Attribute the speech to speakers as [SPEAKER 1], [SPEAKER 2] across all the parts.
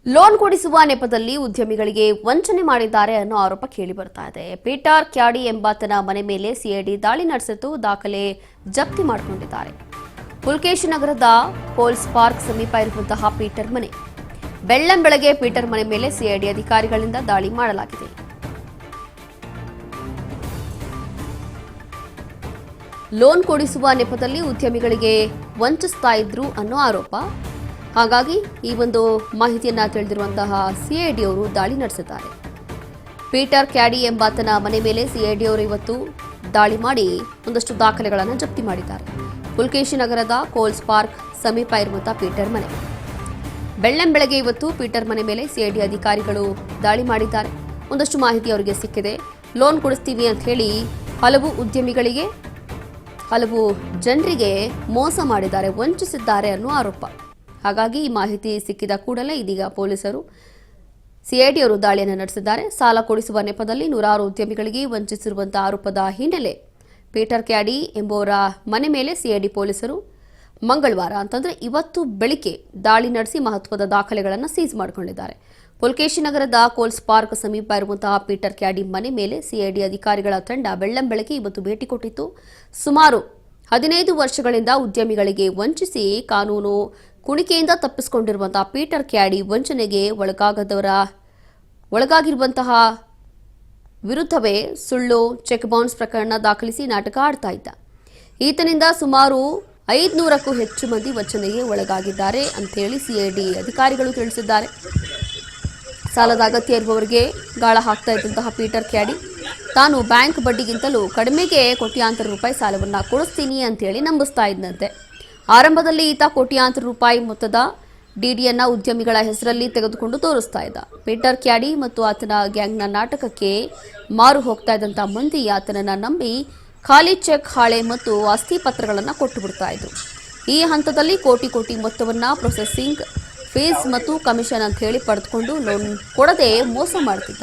[SPEAKER 1] Loan ಕೊಡಿಸುವ ನೆಪದಲ್ಲಿ ಉದ್ಯಮಿಗಳಿಗೆ ವಂಚನೆ ಮಾಡಿದ್ದಾರೆ ಅನ್ನೋ ಆರೋಪ ಕೇಳಿ ಬರ್ತಾ ಇದೆ. ಪೀಟರ್ ಕ್ಯಾಡಿ ಎಂಬಾತನ ಮನೆ ಮೇಲೆ ಸಿಐಡಿ ದಾಳಿ ನಡೆಸಿದ್ದು ದಾಖಲೆ ಜಪ್ತಿ ಮಾಡಿಕೊಂಡಿದ್ದಾರೆ. ಪುಲ್ಕೇಶಿ ನಗರದ ಪೋಲ್ಸ್ ಪಾರ್ಕ್ ಸಮೀಪ ಇರುವಂತಹ ಪೀಟರ್ ಮನೆ. ಬೆಳ್ಳಂಬೆಳಗ್ಗೆ ಪೀಟರ್ ಮನೆ ಮೇಲೆ ಸಿಐಡಿ ಅಧಿಕಾರಿಗಳಿಂದ ದಾಳಿ ಮಾಡಲಾಗಿದೆ. ಲೋನ್ ಕೊಡಿಸುವ ನೆಪದಲ್ಲಿ ಉದ್ಯಮಿಗಳಿಗೆ ವಂಚಿಸ್ತಾ ಇದ್ರು ಅನ್ನೋ ಆರೋಪ. ಹಾಗಾಗಿ ಈ ಒಂದು ಮಾಹಿತಿಯನ್ನ ತಿಳಿದಿರುವಂತಹ ಸಿಐಡಿ ಅವರು ದಾಳಿ ನಡೆಸಿದ್ದಾರೆ. ಪೀಟರ್ ಕ್ಯಾಡಿ ಎಂಬಾತನ ಮನೆ ಮೇಲೆ ಸಿಐಡಿ ಅವರು ಇವತ್ತು ದಾಳಿ ಮಾಡಿ ಒಂದಷ್ಟು ದಾಖಲೆಗಳನ್ನು ಜಪ್ತಿ ಮಾಡಿದ್ದಾರೆ. ಪುಲ್ಕೇಶಿ ನಗರದ ಕೋಲ್ಸ್ ಪಾರ್ಕ್ ಸಮೀಪ ಇರುವಂತಹ ಪೀಟರ್ ಮನೆ. ಬೆಳ್ಳಂಬೆಳಗ್ಗೆ ಇವತ್ತು ಪೀಟರ್ ಮನೆ ಮೇಲೆ ಸಿಐಡಿ ಅಧಿಕಾರಿಗಳು ದಾಳಿ ಮಾಡಿದ್ದಾರೆ. ಒಂದಷ್ಟು ಮಾಹಿತಿ ಅವರಿಗೆ ಸಿಕ್ಕಿದೆ. ಲೋನ್ ಕೊಡಿಸ್ತೀವಿ ಅಂತ ಹೇಳಿ ಹಲವು ಜನರಿಗೆ ಮೋಸ ಮಾಡಿದ್ದಾರೆ, ವಂಚಿಸಿದ್ದಾರೆ ಅನ್ನೋ ಆರೋಪ. ಹಾಗಾಗಿ ಈ ಮಾಹಿತಿ ಸಿಕ್ಕಿದ ಕೂಡಲೇ ಇದೀಗ ಪೊಲೀಸರು ಸಿಐಡಿ ಅವರು ದಾಳಿಯನ್ನು ನಡೆಸಿದ್ದಾರೆ. ಸಾಲ ಕೊಡಿಸುವ ನೆಪದಲ್ಲಿ ನೂರಾರು ಉದ್ಯಮಿಗಳಿಗೆ ವಂಚಿಸಿರುವಂತಹ ಆರೋಪದ ಹಿನ್ನೆಲೆ ಪೀಟರ್ ಕ್ಯಾಡಿ ಎಂಬುವರ ಮನೆ ಮೇಲೆ ಸಿಐಡಿ ಪೊಲೀಸರು ಮಂಗಳವಾರ ಅಂತಂದ್ರೆ ಇವತ್ತು ಬೆಳಿಗ್ಗೆ ದಾಳಿ ನಡೆಸಿ ಮಹತ್ವದ ದಾಖಲೆಗಳನ್ನು ಸೀಸ್ ಮಾಡಿಕೊಂಡಿದ್ದಾರೆ. ಪುಲ್ಕೇಶಿ ನಗರದ ಕೋಲ್ಸ್ ಪಾರ್ಕ್ ಸಮೀಪ ಇರುವಂತಹ ಪೀಟರ್ ಕ್ಯಾಡಿ ಮನೆ ಮೇಲೆ ಸಿಐಡಿ ಅಧಿಕಾರಿಗಳ ತಂಡ ಬೆಳ್ಳಂಬೆಳಗ್ಗೆ ಇವತ್ತು ಭೇಟಿ ಕೊಟ್ಟಿತ್ತು. ಸುಮಾರು 15 ವರ್ಷಗಳಿಂದ ಉದ್ಯಮಿಗಳಿಗೆ ವಂಚಿಸಿ ಕಾನೂನು ಕುಣಿಕೆಯಿಂದ ತಪ್ಪಿಸಿಕೊಂಡಿರುವಂತಹ ಪೀಟರ್ ಕ್ಯಾಡಿ ವಂಚನೆಗೆ ಒಳಗಾಗಿರುವಂತಹ ವಿರುದ್ಧವೇ ಸುಳ್ಳು ಚೆಕ್ ಬೌನ್ಸ್ ಪ್ರಕರಣ ದಾಖಲಿಸಿ ನಾಟಕ ಆಡ್ತಾ ಇದ್ದ. ಈತನಿಂದ ಸುಮಾರು 500ಕ್ಕೂ ಹೆಚ್ಚು ಮಂದಿ ವಂಚನೆಗೆ ಒಳಗಾಗಿದ್ದಾರೆ ಅಂತೇಳಿ ಸಿಐಡಿ ಅಧಿಕಾರಿಗಳು ತಿಳಿಸಿದ್ದಾರೆ. ಸಾಲದ ಅಗತ್ಯ ಇರುವವರಿಗೆ ಗಾಳ ಹಾಕ್ತಾ ಇದ್ದಂತಹ ಪೀಟರ್ ಕ್ಯಾಡಿ ತಾನು ಬ್ಯಾಂಕ್ ಬಡ್ಡಿಗಿಂತಲೂ ಕಡಿಮೆಗೆ ಕೋಟ್ಯಾಂತರ ರೂಪಾಯಿ ಸಾಲವನ್ನು ಕೊಡಿಸ್ತೀನಿ ಅಂತೇಳಿ ನಂಬಿಸ್ತಾ ಇದ್ದಂತೆ. ಆರಂಭದಲ್ಲಿ ಈತ ಕೋಟ್ಯಾಂತರ ರೂಪಾಯಿ ಮೊತ್ತದ ಡಿಡಿಯನ್ನ ಉದ್ಯಮಿಗಳ ಹೆಸರಲ್ಲಿ ತೆಗೆದುಕೊಂಡು ತೋರಿಸ್ತಾ ಇದ್ದ. ಪೀಟರ್ ಕ್ಯಾಡಿ ಮತ್ತು ಆತನ ಗ್ಯಾಂಗ್ನ ನಾಟಕಕ್ಕೆ ಮಾರು ಹೋಗ್ತಾ ಇದ್ದಂತಹ ಮಂದಿ ಆತನನ್ನ ನಂಬಿ ಖಾಲಿ ಚೆಕ್, ಹಾಳೆ ಮತ್ತು ಆಸ್ತಿ ಪತ್ರಗಳನ್ನು ಕೊಟ್ಟು ಬಿಡ್ತಾ ಇದ್ರು. ಈ ಹಂತದಲ್ಲಿ ಕೋಟಿ ಮೊತ್ತವನ್ನ ಪ್ರೊಸೆಸಿಂಗ್ ಫೀಸ್ ಮತ್ತು ಕಮಿಷನ್ ಅಂತ ಹೇಳಿ ಪಡೆದುಕೊಂಡು ಲೋನ್ ಕೊಡದೆ ಮೋಸ ಮಾಡ್ತಿದ್ದ.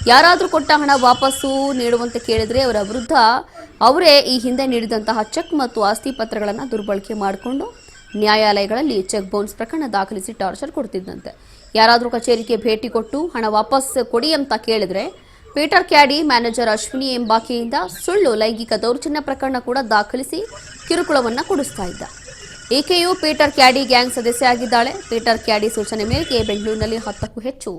[SPEAKER 1] ಯಾರಾದರೂ ಕೊಟ್ಟ ಹಣ ವಾಪಸ್ಸು ನೀಡುವಂತೆ ಕೇಳಿದ್ರೆ ಅವರ ವಿರುದ್ಧ ಅವರೇ ಈ ಹಿಂದೆ ನೀಡಿದಂತಹ ಚೆಕ್ ಮತ್ತು ಆಸ್ತಿ ಪತ್ರಗಳನ್ನು ದುರ್ಬಳಕೆ ಮಾಡಿಕೊಂಡು ನ್ಯಾಯಾಲಯಗಳಲ್ಲಿ ಚೆಕ್ ಬೌನ್ಸ್ ಪ್ರಕರಣ ದಾಖಲಿಸಿ ಟಾರ್ಚರ್ ಕೊಡ್ತಿದ್ದಂತೆ. ಯಾರಾದರೂ ಕಚೇರಿಗೆ ಭೇಟಿ ಕೊಟ್ಟು ಹಣ ವಾಪಸ್ ಕೊಡಿ ಅಂತ ಕೇಳಿದ್ರೆ ಪೀಟರ್ ಕ್ಯಾಡಿ ಮ್ಯಾನೇಜರ್ ಅಶ್ವಿನಿ ಎಂಬಾಕೆಯಿಂದ ಸುಳ್ಳು ಲೈಂಗಿಕ ದೌರ್ಜನ್ಯ ಪ್ರಕರಣ ಕೂಡ ದಾಖಲಿಸಿ ಕಿರುಕುಳವನ್ನು ಕೊಡಿಸ್ತಾ ಇದ್ದ. ಈಕೆಯು ಪೀಟರ್ ಕ್ಯಾಡಿ ಗ್ಯಾಂಗ್ ಸದಸ್ಯ ಆಗಿದ್ದಾಳೆ. ಪೀಟರ್ ಕ್ಯಾಡಿ ಸೂಚನೆ ಮೇರೆಗೆ ಬೆಂಗಳೂರಿನಲ್ಲಿ 10ಕ್ಕೂ ಹೆಚ್ಚು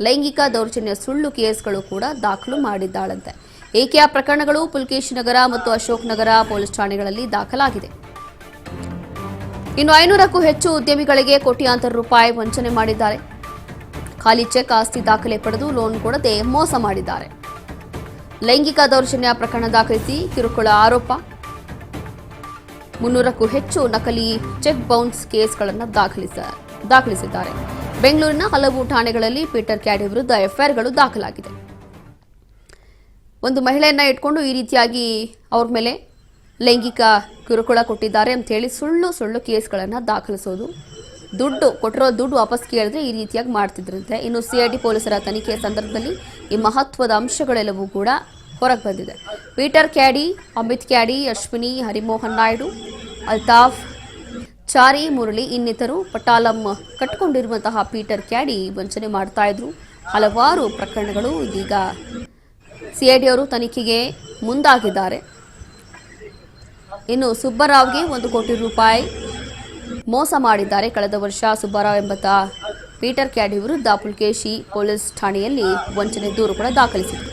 [SPEAKER 1] ಲೈಂಗಿಕ ದೌರ್ಜನ್ಯ ಸುಳ್ಳು ಕೇಸ್ಗಳು ಕೂಡ ದಾಖಲು ಮಾಡಿದ್ದಾಳಂತೆ. ಈಕೆಯ ಪ್ರಕರಣಗಳು ಪುಲ್ಕೇಶಿ ನಗರ ಮತ್ತು ಅಶೋಕ್ ನಗರ ಪೊಲೀಸ್ ಠಾಣೆಗಳಲ್ಲಿ ದಾಖಲಾಗಿದೆ. ಇನ್ನು 500ಕ್ಕೂ ಹೆಚ್ಚು ಉದ್ಯಮಿಗಳಿಗೆ ಕೋಟ್ಯಾಂತರ ರೂಪಾಯಿ ವಂಚನೆ ಮಾಡಿದ್ದಾರೆ. ಖಾಲಿ ಚೆಕ್, ಆಸ್ತಿ ದಾಖಲೆ ಪಡೆದು ಲೋನ್ ಕೊಡದೆ ಮೋಸ ಮಾಡಿದ್ದಾರೆ. ಲೈಂಗಿಕ ದೌರ್ಜನ್ಯ ಪ್ರಕರಣ ದಾಖಲಿಸಿ ಕಿರುಕುಳ ಆರೋಪ. 300ಕ್ಕೂ ಹೆಚ್ಚು ನಕಲಿ ಚೆಕ್ ಬೌನ್ಸ್ ಕೇಸ್ಗಳನ್ನು ದಾಖಲಿಸಿದ್ದಾರೆ. ಬೆಂಗಳೂರಿನ ಹಲವು ಠಾಣೆಗಳಲ್ಲಿ ಪೀಟರ್ ಕ್ಯಾಡಿ ವಿರುದ್ಧ ಎಫ್ಐಆರ್ಗಳು ದಾಖಲಾಗಿದೆ. ಒಂದು ಮಹಿಳೆಯನ್ನ ಇಟ್ಕೊಂಡು ಈ ರೀತಿಯಾಗಿ ಅವ್ರ ಮೇಲೆ ಲೈಂಗಿಕ ಕಿರುಕುಳ ಕೊಟ್ಟಿದ್ದಾರೆ ಅಂತ ಹೇಳಿ ಸುಳ್ಳು ಕೇಸ್ಗಳನ್ನು ದಾಖಲಿಸೋದು, ಕೊಟ್ಟಿರೋ ದುಡ್ಡು ವಾಪಸ್ ಕೇಳಿದ್ರೆ ಈ ರೀತಿಯಾಗಿ ಮಾಡ್ತಿದ್ರಂತೆ. ಇನ್ನು ಸಿಐಡಿ ಪೊಲೀಸರ ತನಿಖೆಯ ಸಂದರ್ಭದಲ್ಲಿ ಈ ಮಹತ್ವದ ಅಂಶಗಳೆಲ್ಲವೂ ಕೂಡ ಹೊರಗೆ ಬಂದಿದೆ. ಪೀಟರ್ ಕ್ಯಾಡಿ, ಅಮಿತ್ ಕ್ಯಾಡಿ, ಅಶ್ವಿನಿ, ಹರಿಮೋಹನ್ ನಾಯ್ಡು, ಅಲ್ತಾಫ್, ಚಾರಿ, ಮುರಳಿ ಇನ್ನಿತರು ಪಟಾಲಂ ಕಟ್ಟಿಕೊಂಡಿರುವಂತಹ ಪೀಟರ್ ಕ್ಯಾಡಿ ವಂಚನೆ ಮಾಡ್ತಾ ಇದ್ರು. ಹಲವಾರು ಪ್ರಕರಣಗಳು ಇದೀಗ ಸಿಐಡಿ ಅವರು ತನಿಖೆಗೆ ಮುಂದಾಗಿದ್ದಾರೆ. ಇನ್ನು ಸುಬ್ಬರಾವ್ಗೆ 1 ಕೋಟಿ ರೂಪಾಯಿ ಮೋಸ ಮಾಡಿದ್ದಾರೆ. ಕಳೆದ ವರ್ಷ ಸುಬ್ಬರಾವ್ ಎಂಬ ಪೀಟರ್ ಕ್ಯಾಡಿ ವಿರುದ್ಧ ಪುಲ್ಕೇಶಿ ಪೊಲೀಸ್ ಠಾಣೆಯಲ್ಲಿ ವಂಚನೆ ದೂರು ಕೂಡ ದಾಖಲಿಸಿತ್ತು.